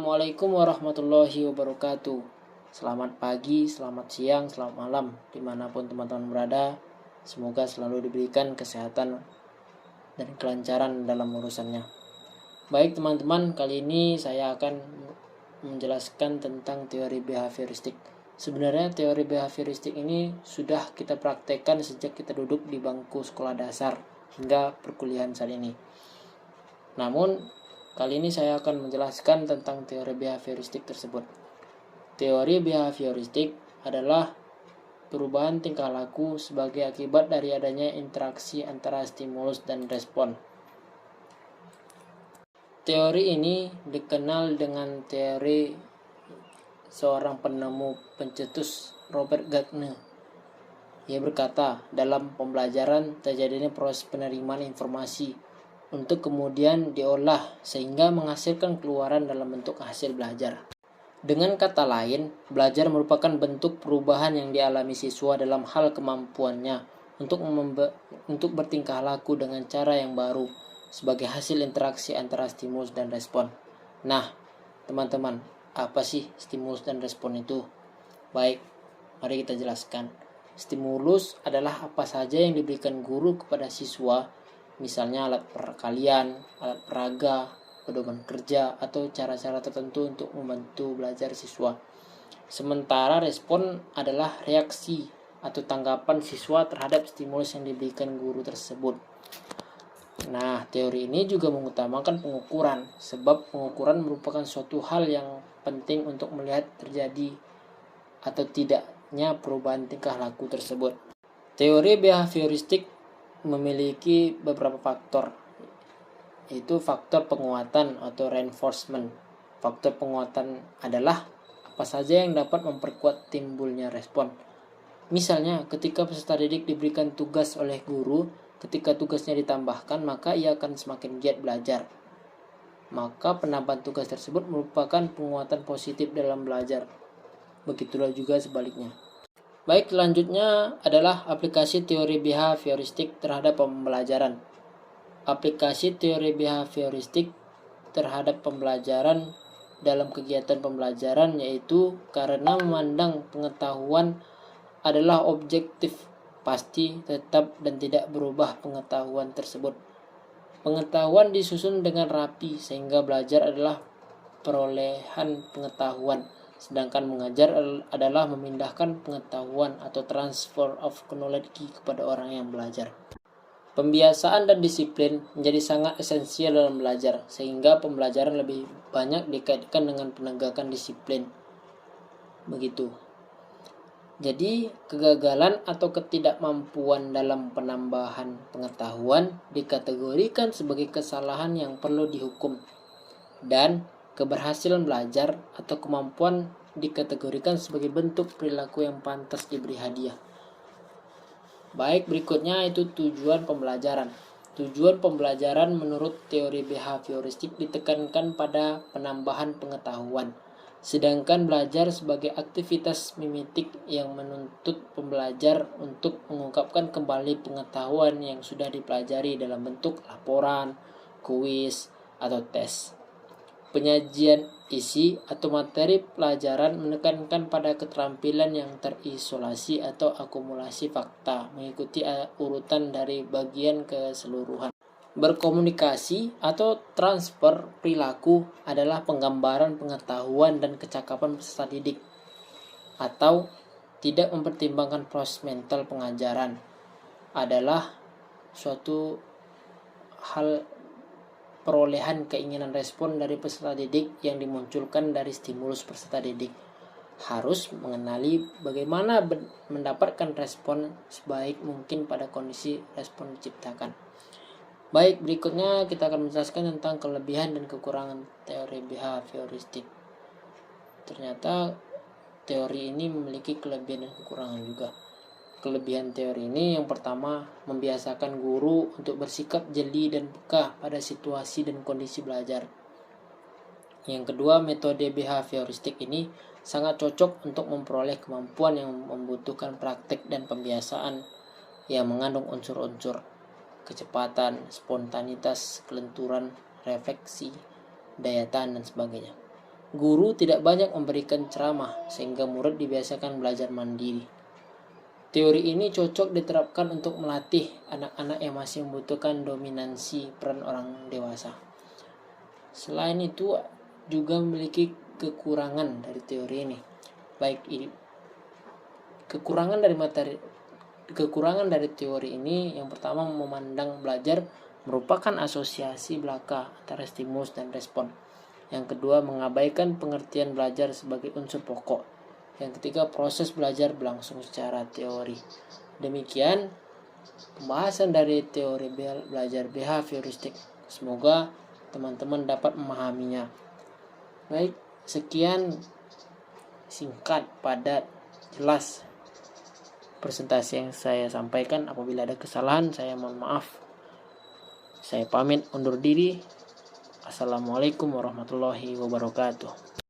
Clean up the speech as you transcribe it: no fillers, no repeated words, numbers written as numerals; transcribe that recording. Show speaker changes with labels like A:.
A: Assalamualaikum warahmatullahi wabarakatuh. Selamat pagi, selamat siang, selamat malam dimanapun teman-teman berada. Semoga selalu diberikan kesehatan dan kelancaran dalam urusannya. Baik teman-teman, kali ini saya akan menjelaskan tentang teori behavioristik. Sebenarnya teori behavioristik ini sudah kita praktekkan sejak kita duduk di bangku sekolah dasar hingga perkuliahan saat ini. Namun kali ini saya akan menjelaskan tentang teori behavioristik tersebut. Teori behavioristik adalah perubahan tingkah laku sebagai akibat dari adanya interaksi antara stimulus dan respon. Teori ini dikenal dengan teori seorang penemu pencetus Robert Gardner. Ia berkata, dalam pembelajaran terjadinya proses penerimaan informasi untuk kemudian diolah sehingga menghasilkan keluaran dalam bentuk hasil belajar. Dengan kata lain, belajar merupakan bentuk perubahan yang dialami siswa dalam hal kemampuannya untuk bertingkah laku dengan cara yang baru sebagai hasil interaksi antara stimulus dan respon. Nah, teman-teman, apa sih stimulus dan respon itu? Baik, mari kita jelaskan. Stimulus adalah apa saja yang diberikan guru kepada siswa, misalnya alat perkalian, alat peraga, pedoman kerja, atau cara-cara tertentu untuk membantu belajar siswa. Sementara respon adalah reaksi atau tanggapan siswa terhadap stimulus yang diberikan guru tersebut. Nah, teori ini juga mengutamakan pengukuran, sebab pengukuran merupakan suatu hal yang penting untuk melihat terjadi atau tidaknya perubahan tingkah laku tersebut. Teori behavioristik memiliki beberapa faktor, yaitu faktor penguatan atau reinforcement. Faktor penguatan adalah apa saja yang dapat memperkuat timbulnya respon. Misalnya, ketika peserta didik diberikan tugas oleh guru, ketika tugasnya ditambahkan, maka ia akan semakin giat belajar. Maka penambahan tugas tersebut merupakan penguatan positif dalam belajar. Begitulah juga sebaliknya. Baik, selanjutnya adalah aplikasi teori behavioristik terhadap pembelajaran. Aplikasi teori behavioristik terhadap pembelajaran dalam kegiatan pembelajaran yaitu karena memandang pengetahuan adalah objektif, pasti, tetap, dan tidak berubah pengetahuan tersebut. Pengetahuan disusun dengan rapi sehingga belajar adalah perolehan pengetahuan, sedangkan mengajar adalah memindahkan pengetahuan atau transfer of knowledge kepada orang yang belajar. Pembiasaan dan disiplin menjadi sangat esensial dalam belajar, sehingga pembelajaran lebih banyak dikaitkan dengan penegakan disiplin. Begitu. Jadi, kegagalan atau ketidakmampuan dalam penambahan pengetahuan dikategorikan sebagai kesalahan yang perlu dihukum, dan keberhasilan belajar atau kemampuan dikategorikan sebagai bentuk perilaku yang pantas diberi hadiah. Baik, berikutnya itu tujuan pembelajaran. Tujuan pembelajaran menurut teori behavioristik ditekankan pada penambahan pengetahuan. Sedangkan belajar sebagai aktivitas mimetik yang menuntut pembelajar untuk mengungkapkan kembali pengetahuan yang sudah dipelajari dalam bentuk laporan, kuis, atau tes. Penyajian isi atau materi pelajaran menekankan pada keterampilan yang terisolasi atau akumulasi fakta, mengikuti urutan dari bagian keseluruhan. Berkomunikasi atau transfer perilaku adalah penggambaran pengetahuan dan kecakapan peserta didik, atau tidak mempertimbangkan proses mental pengajaran adalah suatu hal perolehan keinginan respon dari peserta didik yang dimunculkan dari stimulus peserta didik. Harus mengenali bagaimana mendapatkan respon sebaik mungkin pada kondisi respon diciptakan. Baik, berikutnya kita akan menjelaskan tentang kelebihan dan kekurangan teori behavioristik. Ternyata teori ini memiliki kelebihan dan kekurangan juga. Kelebihan teori ini yang pertama, membiasakan guru untuk bersikap jeli dan peka pada situasi dan kondisi belajar. Yang kedua, metode behavioristik ini sangat cocok untuk memperoleh kemampuan yang membutuhkan praktek dan pembiasaan yang mengandung unsur-unsur kecepatan, spontanitas, kelenturan, refleksi, daya tahan, dan sebagainya. Guru tidak banyak memberikan ceramah sehingga murid dibiasakan belajar mandiri. Teori ini cocok diterapkan untuk melatih anak-anak yang masih membutuhkan dominansi peran orang dewasa. Selain itu juga memiliki kekurangan dari teori ini. Baik ini kekurangan dari teori ini, yang pertama, memandang belajar merupakan asosiasi belaka antara stimulus dan respon. Yang kedua, mengabaikan pengertian belajar sebagai unsur pokok. Yang ketiga, proses belajar berlangsung secara teori. Demikian pembahasan dari teori belajar behavioristik. Semoga teman-teman dapat memahaminya. Baik, sekian singkat, padat, jelas presentasi yang saya sampaikan. Apabila ada kesalahan, saya mohon maaf. Saya pamit undur diri. Assalamualaikum warahmatullahi wabarakatuh.